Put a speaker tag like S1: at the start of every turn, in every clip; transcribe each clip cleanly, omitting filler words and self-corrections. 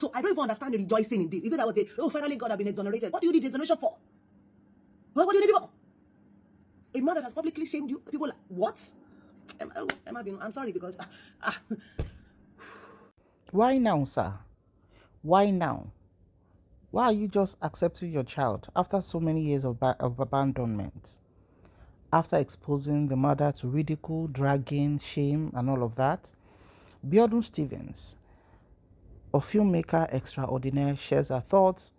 S1: So I don't even understand the rejoicing in this. Is it that what they, oh, finally God have been exonerated? What do you need exoneration for? What do you need it for? A man that has publicly shamed you, people like, what? I'm sorry because...
S2: Why now, sir? Why now? Why are you just accepting your child after so many years of abandonment? After exposing the mother to ridicule, dragging, shame, and all of that? Biodun Stephen, a filmmaker extraordinaire, shares her thoughts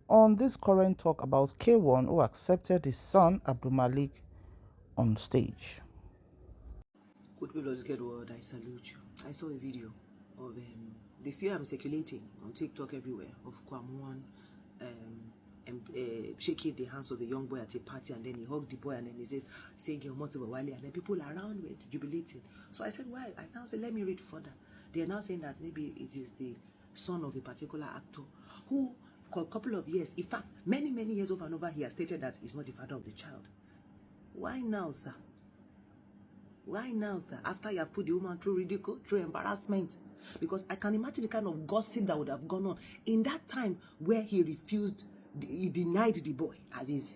S2: on this current talk about K1 who accepted his son Abdul Malik on stage.
S1: Good people of the world, I salute you. I saw a video of the fear I'm circulating on TikTok everywhere of Kwamwan shaking the hands of the young boy at a party, and then he hugged the boy and then he says, saying your mother Wali, and then people around were jubilating. So I said, why? I now said, let me read further. They are now saying that maybe it is the son of a particular actor who, for a couple of years, in fact, many years over and over, he has stated that he's not the father of the child. Why now, sir? Why now, sir? After you have put the woman through ridicule, through embarrassment? Because I can imagine the kind of gossip that would have gone on in that time where he refused, he denied the boy as is.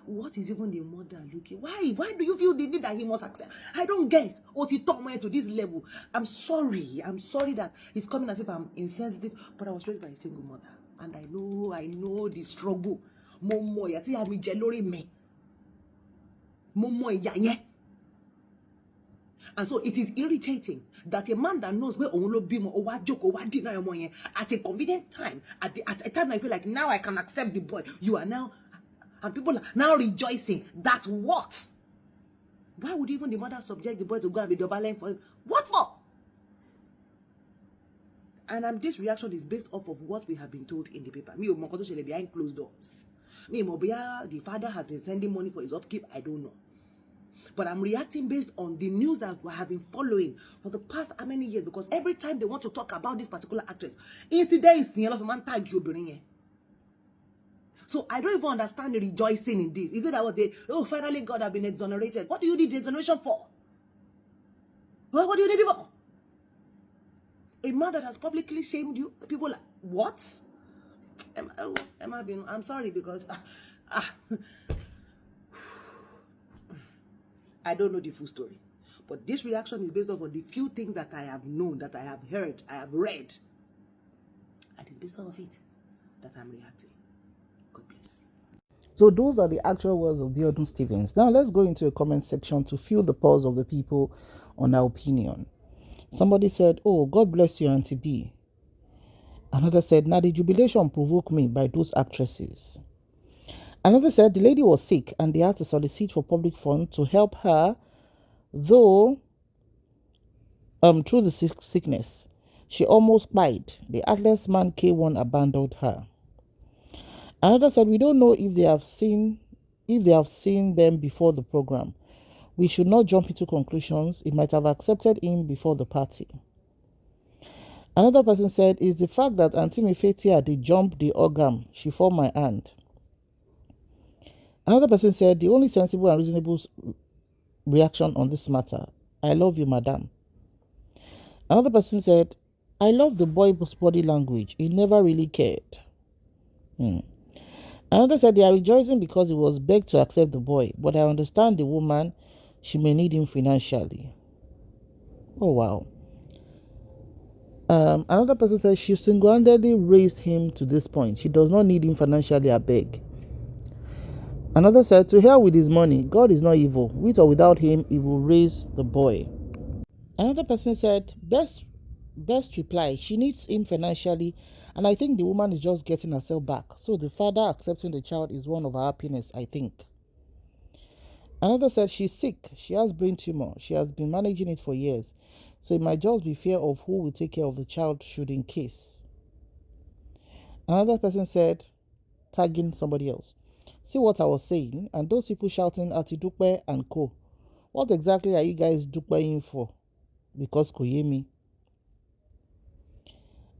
S1: What is even the mother looking? Why? Why do you feel the need that he must accept? I don't get what he taught me to this level. I'm sorry that it's coming as if I'm insensitive, but I was raised by a single mother. And I know the struggle. Momo, yati ami jelori me. Momo ya. And so it is irritating that a man that knows where Onlo Bimo or what joke or what dinner at a convenient time, at a time I feel like now I can accept the boy. You are now, and people are now rejoicing. That what? Why would even the mother subject the boy to go and be double line for him? What for? And this reaction is based off of what we have been told in the paper. Me, Mokoto Shele behind closed doors. Me, Mobia, the father has been sending money for his upkeep. I don't know. But I'm reacting based on the news that I have been following for the past how many years, because every time they want to talk about this particular actress, incidents, so I don't even understand the rejoicing in this. Is it that what they, oh, finally God have been exonerated? What do you need the exoneration for? What do you need it for? A man that has publicly shamed you, people like, what? I'm sorry because I don't know the full story. But this reaction is based off on the few things that I have known, that I have heard, I have read. And it's based off of it that I'm reacting. God bless.
S2: So those are the actual words of Biodun Stephen. Now let's go into a comment section to feel the pulse of the people on our opinion. Somebody said, oh, God bless you, Auntie B. Another said, now the jubilation provoked me by those actresses. Another said, the lady was sick and they had to solicit for public funds to help her, though through the sickness. She almost died. The athlete man K1 abandoned her. Another said, we don't know if they have seen them before the program. We should not jump into conclusions. It might have accepted him before the party. Another person said, it's the fact that Auntie Mefetia did jump the organ. She formed my hand. Another person said, the only sensible and reasonable reaction on this matter, I love you, madam. Another person said, I love the boy's body language. He never really cared. Another said, they are rejoicing because he was begged to accept the boy, but I understand the woman, she may need him financially. Oh, wow. Another person said, she single-handedly raised him to this point. She does not need him financially, I beg. Another said, to hell with his money. God is not evil. With or without him, he will raise the boy. Another person said, best reply, she needs him financially, and I think the woman is just getting herself back. So the father accepting the child is one of her happiness, I think. Another said, she's sick. She has brain tumor. She has been managing it for years. So it might just be fear of who will take care of the child should in case. Another person said, tagging somebody else, see what I was saying, and those people shouting at Idukwe and co. What exactly are you guys dukweing for? Because Koyemi.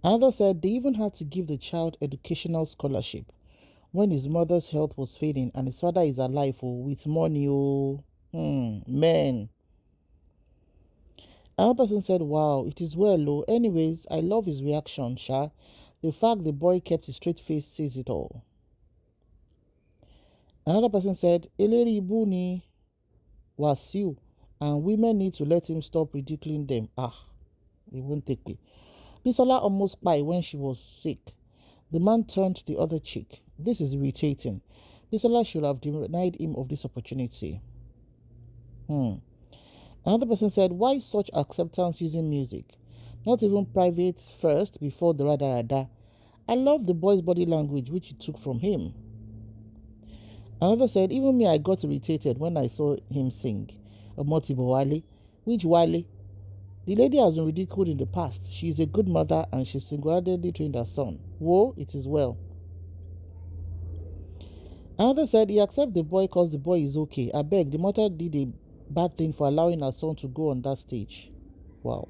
S2: Another said they even had to give the child educational scholarship when his mother's health was failing and his father is alive with money. Men. Another person said, wow, it is well, oh. Anyways, I love his reaction, Sha. The fact the boy kept his straight face says it all. Another person said, Eleri Ibu ni Wasiu, and women need to let him stop ridiculing them. It won't take me. Bisola almost died when she was sick. The man turned the other cheek. This is irritating. Bisola should have denied him of this opportunity. Another person said, why such acceptance using music? Not even private first before the rada. I love the boy's body language which he took from him. Another said, even me, I got irritated when I saw him sing Omotibo Wale. Which Wale? The lady has been ridiculed in the past. She is a good mother and she single-handedly trained her son. Whoa, it is well. Another said, he accepts the boy because the boy is okay. I beg, the mother did a bad thing for allowing her son to go on that stage. Wow.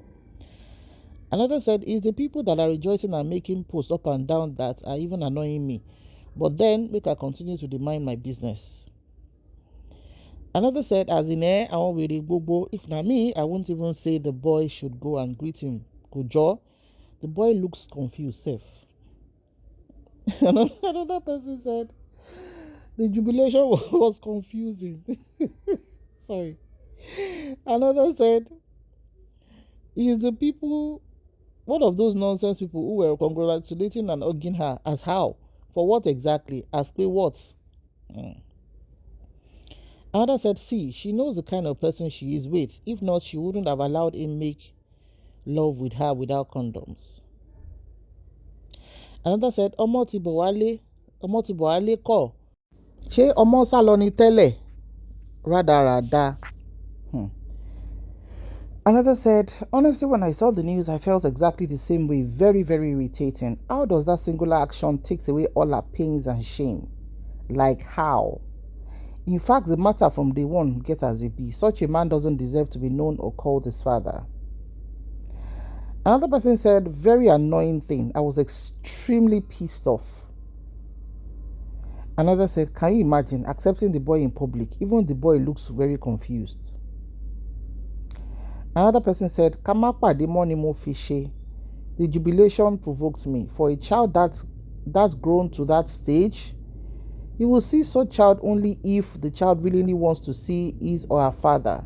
S2: Another said, it's the people that are rejoicing and making posts up and down that are even annoying me. But then, make I continue to mind my business. Another said, as in I won't really go. If not me, I won't even say the boy should go and greet him. Good job. The boy looks confused, safe. Another person said, the jubilation was confusing. Sorry. Another said, is the people, one of those nonsense people who were congratulating and hugging her. As how? For what exactly? As per what? Another said, see, she knows the kind of person she is with. If not, she wouldn't have allowed him make love with her without condoms. Another said, Omotibo Wale ko. She Omo Saloni tele. Rada. Another said, honestly, when I saw the news, I felt exactly the same way. Very, very irritating. How does that singular action take away all our pains and shame? Like how? In fact, the matter from day one get as it be. Such a man doesn't deserve to be known or called his father. Another person said, very annoying thing. I was extremely pissed off. Another said, can you imagine accepting the boy in public? Even the boy looks very confused. Another person said, Kamapa de money mo fishy. The jubilation provoked me. For a child that's grown to that stage, you will see such child only if the child really wants to see his or her father.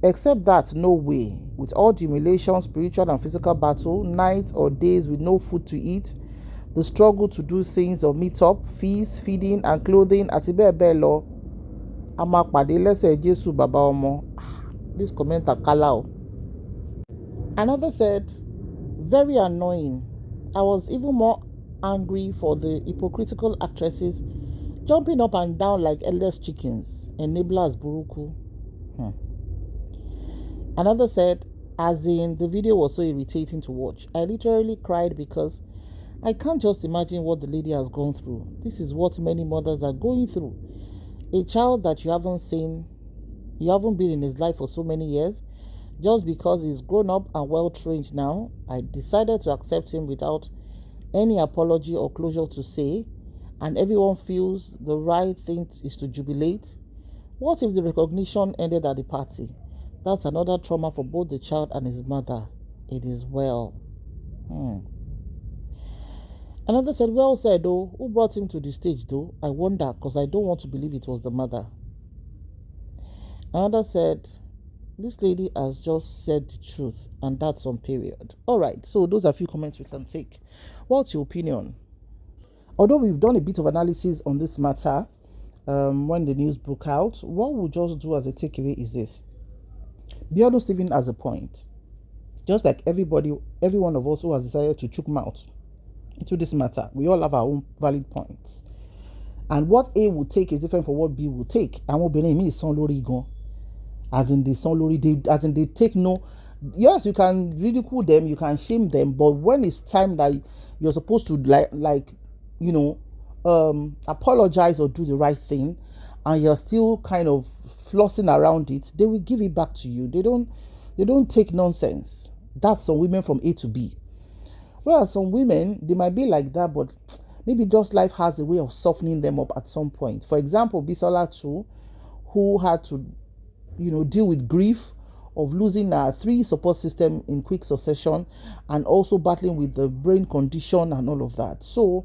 S2: Except that, no way. With all the humiliation, spiritual and physical battle, nights or days with no food to eat, the struggle to do things or meet up, feast, feeding and clothing, atibebelo. Amakpade lese Jesu baba omo. This comment are kalao. Another said, very annoying. I was even more angry for the hypocritical actresses jumping up and down like headless chickens. Enablers buruku. Another said, as in, the video was so irritating to watch. I literally cried because I can't just imagine what the lady has gone through. This is what many mothers are going through. A child that you haven't seen, you haven't been in his life for so many years, just because he's grown up and well trained now. I decided to accept him without any apology or closure to say, and everyone feels the right thing is to jubilate. What if the recognition ended at the party? That's another trauma for both the child and his mother. It is well. Another said, well said though. Who brought him to the stage though? I wonder, because I don't want to believe it was the mother. Another said, this lady has just said the truth, and that's on period. All right, so those are a few comments we can take. What's your opinion? Although we've done a bit of analysis on this matter when the news broke out, what we'll just do as a takeaway is this. Biodun Stephen has a point. Just like every one of us who has decided to chook mouth into this matter, we all have our own valid points. And what A will take is different from what B will take. And what Benin is son lori gan. As in they take no. Yes, you can ridicule them, you can shame them, but when it's time that you're supposed to apologize or do the right thing, and you're still kind of flossing around it, they will give it back to you. They don't take nonsense. That's some women from A to B. Well, some women, they might be like that, but maybe just life has a way of softening them up at some point. For example, Bisola too, who had to, deal with grief of losing 3 support system in quick succession, and also battling with the brain condition and all of that. So,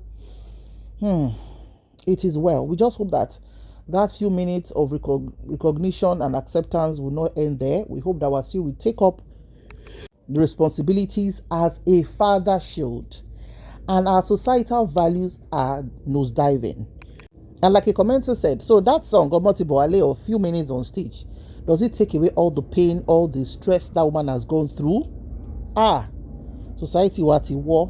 S2: it is well. We just hope that few minutes of recognition and acceptance will not end there. We hope that Wasiu will take up the responsibilities as a father should, and our societal values are nosediving. And like a commenter said, so that song, Omotiboale, of few minutes on stage, does it take away all the pain, all the stress that woman has gone through? Society wati war.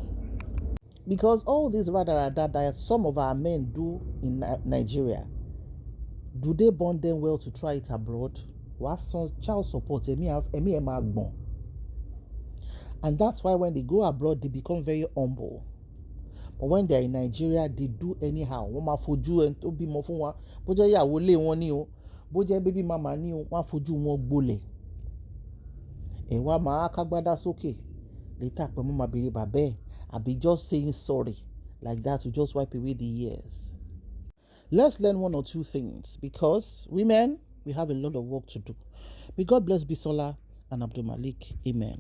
S2: Because all this rather that some of our men do in Nigeria, do they bond them well to try it abroad? What's some child support? And that's why when they go abroad, they become very humble. But when they're in Nigeria, they do anyhow. Wọ́n máa fojú ẹni tó bímọ fún wa. Bó jẹ́ ìyàwó lé wọn ní o, bó jẹ́ baby mama ní o, wọ́n á fojú wọn gbolẹ̀. Ẹ̀wá máa kágbádá sókè. Later pé mo máa béèrè bàbá ẹ̀. Àbí just saying sorry like that to just wipe away the years. Let's learn 1 or 2 things, because women, we have a lot of work to do. May God bless Bisola and Abdul Malik. Amen.